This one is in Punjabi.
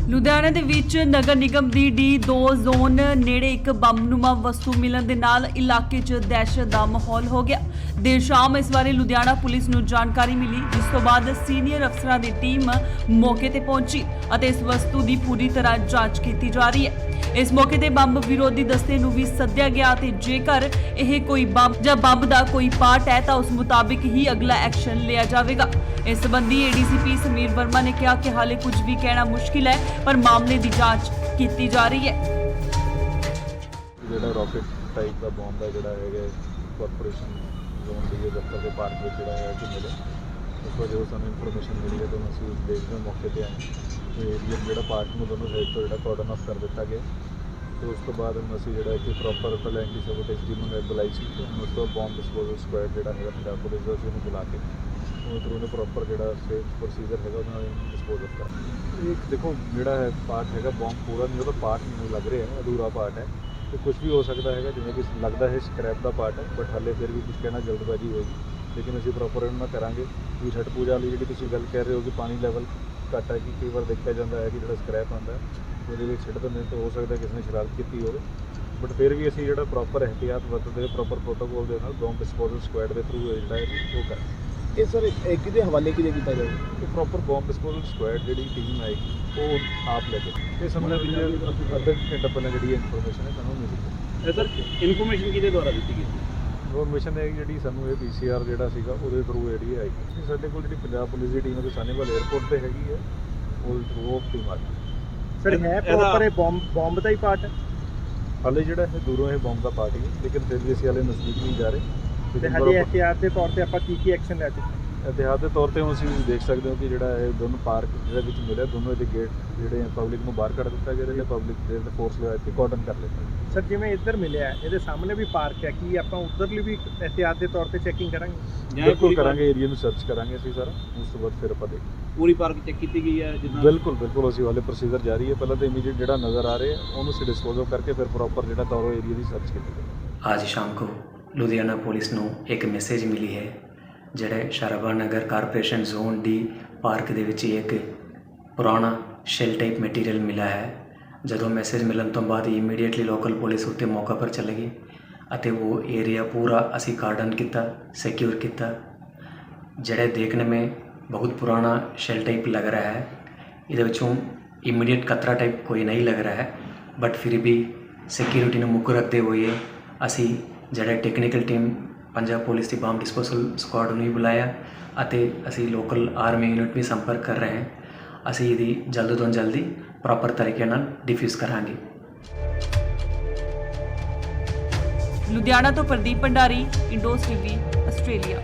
ਲੁਧਿਆਣਾ ਦੇ ਵਿੱਚ ਨਗਰ ਨਿਗਮ ਦੀ D2 ਜ਼ੋਨ ਨੇੜੇ ਇੱਕ ਬੰਬਨੁਮਾ ਵਸਤੂ ਮਿਲਣ ਦੇ ਨਾਲ ਇਲਾਕੇ 'ਚ ਦਹਿਸ਼ਤ ਦਾ ਮਾਹੌਲ ਹੋ ਗਿਆ। ਦੇਰ ਸ਼ਾਮ ਇਸ ਬਾਰੇ ਲੁਧਿਆਣਾ ਪੁਲਿਸ ਨੂੰ ਜਾਣਕਾਰੀ ਮਿਲੀ, ਜਿਸ ਤੋਂ ਬਾਅਦ ਸੀਨੀਅਰ ਅਫਸਰਾਂ ਦੀ ਟੀਮ ਮੌਕੇ ਤੇ ਪਹੁੰਚੀ ਅਤੇ ਇਸ ਵਸਤੂ ਦੀ ਪੂਰੀ ਤਰ੍ਹਾਂ ਜਾਂਚ ਕੀਤੀ ਜਾ ਰਹੀ ਹੈ। ਇਸ ਮੌਕੇ ਤੇ ਬੰਬ ਵਿਰੋਧੀ ਦਸਤੇ ਨੂੰ ਵੀ ਸੱਦਿਆ ਗਿਆ ਤੇ ਜੇਕਰ ਇਹ ਕੋਈ ਬੰਬ ਜਾਂ ਬੰਬ ਦਾ ਕੋਈ ਪਾਰਟ ਹੈ ਤਾਂ ਉਸ ਮੁਤਾਬਿਕ ਹੀ ਅਗਲਾ ਐਕਸ਼ਨ ਲਿਆ ਜਾਵੇਗਾ। ਇਸ ਸੰਬੰਧੀ ADCP ਸਮੀਰ ਵਰਮਾ ਨੇ ਕਿਹਾ ਕਿ ਹਾਲੇ ਕੁਝ ਵੀ ਕਹਿਣਾ ਮੁਸ਼ਕਿਲ ਹੈ, ਪਰ ਮਾਮਲੇ ਦੀ ਜਾਂਚ ਕੀਤੀ ਜਾ ਰਹੀ ਹੈ। ਜਿਹੜਾ ਰਾਕਟ ਟਾਈਪ ਦਾ ਬੰਬ ਹੈ ਜਿਹੜਾ ਹੈਗਾ ਕਾਰਪੋਰੇਸ਼ਨ ਜ਼ੋਨ ਦੇ ਦਫ਼ਤਰ ਦੇ ਪਾਰਕ ਵਿੱਚ ਜਿਹੜਾ ਹੈ ਕਿ ਮਿਲੇ, ਉਸ ਤੋਂ ਜਦੋਂ ਸਾਨੂੰ ਇਨਫੋਰਮੇਸ਼ਨ ਮਿਲੀ ਹੈ ਤਾਂ ਅਸੀਂ ਉਸ ਦੇਖਦੇ ਮੌਕੇ ਤੇ ਆਏ ਤੇ ਏਰੀਆ ਜਿਹੜਾ ਪਾਰਕ ਨੂੰ ਦੋਨੋਂ ਸਾਈਡ ਤੋਂ ਜਿਹੜਾ ਕਾਰਡਨ ਆਫ ਕਰ ਦਿੱਤਾ ਗਿਆ ਤੇ ਉਸ ਤੋਂ ਬਾਅਦ ਅਸੀਂ ਜਿਹੜਾ ਕਿ ਪ੍ਰੋਪਰ ਫਲੈਂਗੀ ਸਬੋਟੇਜ ਟੀਮ ਨੂੰ ਬੁਲਾਈ ਸੀ ਤੇ ਉਸ ਤੋਂ ਬੰਬ ਡਿਸਪੋਜ਼ਲ ਸਕੁਐਡ ਜਿਹੜਾ ਹੈਗਾ ਪੰਜਾਬ ਪੁਲਿਸ ਦਾ ਅਸੀਂ ਉਹਨੂੰ ਬੁਲਾ ਕੇ ਉਹ ਥਰੂ ਨੇ ਪ੍ਰੋਪਰ ਜਿਹੜਾ ਸੇਫ ਪ੍ਰੋਸੀਜਰ ਹੈਗਾ ਉਹਨਾਂ ਨੂੰ ਡਿਸਪੋਜ਼ ਕਰ। ਇੱਕ ਦੇਖੋ ਜਿਹੜਾ ਹੈ ਪਾਰਟ ਹੈਗਾ ਬੰਬ ਪੂਰਾ ਨਹੀਂ, ਉਹਦਾ ਪਾਰਟ ਮੈਨੂੰ ਲੱਗ ਰਿਹਾ ਹੈ ਅਧੂਰਾ ਪਾਰਟ ਹੈ ਤੇ ਕੁਝ ਵੀ ਹੋ ਸਕਦਾ ਹੈਗਾ, ਜਿਵੇਂ ਕਿ ਲੱਗਦਾ ਹੈ ਸਕ੍ਰੈਪ ਦਾ ਪਾਰਟ ਹੈ, ਬਟ ਹਾਲੇ ਫਿਰ ਵੀ ਕੁਝ ਕਹਿਣਾ ਜਲਦਬਾਜ਼ੀ ਹੋਏਗੀ, ਲੇਕਿਨ ਅਸੀਂ ਪ੍ਰੋਪਰ ਇਹਨਾਂ ਨਾਲ ਕਰਾਂਗੇ। ਵੀ ਛਠ ਪੂਜਾ ਵਾਲੀ ਜਿਹੜੀ ਤੁਸੀਂ ਗੱਲ ਕਹਿ ਰਹੇ ਹੋ ਕਿ ਪਾਣੀ ਲੈਵਲ ਘੱਟ ਹੈ, ਕਿ ਕਈ ਵਾਰ ਦੇਖਿਆ ਜਾਂਦਾ ਹੈ ਕਿ ਜਿਹੜਾ ਸਕ੍ਰੈਪ ਆਉਂਦਾ ਉਹਦੇ ਵਿੱਚ ਛਿੱਟ ਦਿੰਦੇ ਤਾਂ ਹੋ ਸਕਦਾ ਕਿਸੇ ਨੇ ਸ਼ਰਾਰਤ ਕੀਤੀ ਹੋਵੇ, ਬਟ ਫਿਰ ਵੀ ਅਸੀਂ ਜਿਹੜਾ ਪ੍ਰੋਪਰ ਇਹਤਿਆਤ ਵਰਤਦੇ ਪ੍ਰੋਪਰ ਪ੍ਰੋਟੋਕੋਲ ਦੇ ਨਾਲ ਬੰਬ ਡਿਸਪੋਜ਼ਲ ਸਕੁਐਡ ਦੇ ਥਰੂ ਜਿਹੜਾ ਹੈ ਉਹ ਕਰਾਂਗੇ। ਇਹ ਸਰ ਕਿਹਦੇ ਹਵਾਲੇ ਕਿਹਦੇ ਕੀਤਾ ਜਾਵੇ? ਕਿ ਪ੍ਰੋਪਰ ਬੰਬ ਡਿਸਪੋਜ਼ਲ ਸਕੁਐਡ ਜਿਹੜੀ ਟੀਮ ਆਏਗੀ ਉਹ ਆਪ ਲੈ ਕੇ ਤੇ ਸਾਨੂੰ ਅੱਧੇ ਘੰਟੇ ਪਹਿਲਾਂ ਜਿਹੜੀ ਇਨਫੋਰਮੇਸ਼ਨ ਹੈ ਸਾਨੂੰ ਮਿਲੀ। ਸਰ ਇਨਫੋਰਮੇਸ਼ਨ ਕਿਹਦੇ ਦੁਆਰਾ ਦਿੱਤੀ ਗਈ? ਇਨਫੋਰਮੇਸ਼ਨ ਹੈ ਜਿਹੜੀ ਸਾਨੂੰ ਇਹ PCR ਜਿਹੜਾ ਸੀਗਾ ਉਹਦੇ ਥਰੂ ਜਿਹੜੀ ਆਈ। ਸਾਡੇ ਕੋਲ ਜਿਹੜੀ ਪੰਜਾਬ ਪੁਲਿਸ ਦੀ ਟੀਮ ਹੈ ਸਾਨੇਵਾਲ 에ਅਰਪੋਰਟ ਤੇ ਹੈਗੀ ਹੈ, ਉਹ ਥਰੂ ਉਹ ਟੀਮ ਆ ਗਈ। ਸਰ ਹੈ ਪ੍ਰੋਪਰ ਇਹ ਬੰਬ ਦਾ ਹੀ ਪਾਰਟ ਹੈ? ਹਾਲੇ ਜਿਹੜਾ ਹੈ ਦੂਰੋਂ ਇਹ ਬੰਬ ਦਾ ਪਾਰਟ ਹੀ, ਲੇਕਿਨ ਫਿਰ ਵੀ ਅਸੀਂ ਹਾਲੇ ਨਜ਼ਦੀਕ ਨਹੀਂ ਜਾ ਰਹੇ। ਤੇ ਹਜੇ ਇਹਤਿਆਤ ਦੇ ਤੌਰ ਤੇ ਆਪਾਂ ਕੀ ਐਕਸ਼ਨ ਲੈ ਚੁੱਕੇ? ਇਤਿਹਾਸ ਦੇ ਤੌਰ ਤੇ ਹੁਣ ਅਸੀਂ ਦੇਖ ਸਕਦੇ ਹੋ ਕਿ ਜਿਹੜਾ ਇਹ ਦੋਨੋਂ ਪਾਰਕ ਜਿਹੜੇ ਵਿੱਚ ਮਿਲਿਆ, ਦੋਨੋਂ ਇਹਦੇ ਗੇਟ ਜਿਹੜੇ ਪਬਲਿਕ ਨੂੰ ਬਾਹਰ ਕੱਢ ਦਿੱਤਾ ਗਿਆ ਤੇ ਪਬਲਿਕ ਦੇ ਫੋਰਸ ਲਗਾ ਕੇ ਕਾਰਡਨ ਕਰ ਲਿੱਤਾ। ਸਰ ਜਿਵੇਂ ਇੱਧਰ ਮਿਲਿਆ ਇਹਦੇ ਸਾਹਮਣੇ ਵੀ ਪਾਰਕ ਹੈ, ਕੀ ਆਪਾਂ ਉੱਧਰਲੀ ਵੀ ਇਹਤਿਆਤ ਦੇ ਤੌਰ ਤੇ ਚੈਕਿੰਗ ਕਰਾਂਗੇ? ਬਿਲਕੁਲ ਕਰਾਂਗੇ, ਏਰੀਆ ਨੂੰ ਸਰਚ ਕਰਾਂਗੇ ਅਸੀਂ ਸਾਰਾ, ਉਸ ਤੋਂ ਬਾਅਦ ਫਿਰ ਆਪਾਂ ਦੇਖਾਂਗੇ। ਪੂਰੀ ਪਾਰਕ ਚੈੱਕ ਕੀਤੀ ਗਈ ਹੈ ਜਿੱਦਾਂ? ਬਿਲਕੁਲ ਅਸੀਂ ਵਾਲੇ ਪ੍ਰੋਸੀਜਰ ਜਾਰੀ ਹੈ। ਪਹਿਲਾਂ ਤਾਂ ਇਮੀਡੀਏਟ ਜਿਹੜਾ ਨਜ਼ਰ ਆ ਰਿਹਾ ਉਹਨੂੰ ਅਸੀਂ ਡਿਸਪੋਜ਼ ਆਫ ਕਰਕੇ ਫਿਰ ਪ੍ਰੋਪਰ ਜਿਹੜਾ ਤੌਰੋ ਏਰੀਆ ਦੀ ਸਰਚ ਕੀਤੀ ਜਾਵੇ। आज शाम को लुधियाना पुलिस ਨੂੰ ਇੱਕ ਮੈਸੇਜ ਮਿਲੀ ਹੈ, ਜਿਹੜੇ ਸ਼ਾਹਰਾਬਾਦ ਨਗਰ ਕਾਰਪੋਰੇਸ਼ਨ ਜ਼ੋਨ D ਪਾਰਕ ਦੇ ਵਿੱਚ ਇੱਕ ਪੁਰਾਣਾ ਸ਼ੈਲ ਟਾਈਪ ਮਟੀਰੀਅਲ ਮਿਲਾ ਹੈ। ਜਦੋਂ ਮੈਸੇਜ ਮਿਲਣ ਤੋਂ ਬਾਅਦ ਇਮੀਡੀਏਟਲੀ ਲੋਕਲ ਪੁਲਿਸ ਉੱਤੇ ਮੌਕਾ ਪਰ ਚਲੇ ਗਈ ਅਤੇ ਉਹ ਏਰੀਆ ਪੂਰਾ ਅਸੀਂ ਕਾਰਡਨ ਕੀਤਾ, ਸਿਕਿਉਰ ਕੀਤਾ। ਜਿਹੜੇ ਦੇਖने में बहुत पुराना शेल टाइप लग रहा है, ਇਹਦੇ ਵਿੱਚੋਂ ਇਮੀਡੀਏਟ ਖਤਰਾ ਟਾਈਪ ਕੋਈ ਨਹੀਂ ਲੱਗ ਰਿਹਾ ਹੈ, ਬਟ ਫਿਰ ਵੀ ਸਿਕਿਉਰਿਟੀ ਨੂੰ ਮੁੱਖ ਰੱਖਦੇ ਹੋਏ ਅਸੀਂ ਜਿਹੜਾ ਟੈਕਨੀਕਲ ਟੀਮ ਪੰਜਾਬ ਪੁਲਿਸ ਦੀ ਬੰਬ ਡਿਸਪੋਜ਼ਲ ਸਕੁਐਡ ਨੂੰ ਵੀ ਬੁਲਾਇਆ ਅਤੇ ਅਸੀਂ ਲੋਕਲ ਆਰਮੀ ਯੂਨਿਟ ਵੀ ਸੰਪਰਕ ਕਰ ਰਹੇ ਹਾਂ। ਅਸੀਂ ਇਹਦੀ ਜਲਦ ਤੋਂ ਜਲਦੀ ਪ੍ਰੋਪਰ ਤਰੀਕੇ ਨਾਲ ਡਿਫਿਊਜ਼ ਕਰਾਂਗੇ। ਲੁਧਿਆਣਾ ਤੋਂ ਪ੍ਰਦੀਪ ਭੰਡਾਰੀ, ਇੰਡੋਸ TV, ਆਸਟ੍ਰੇਲੀਆ।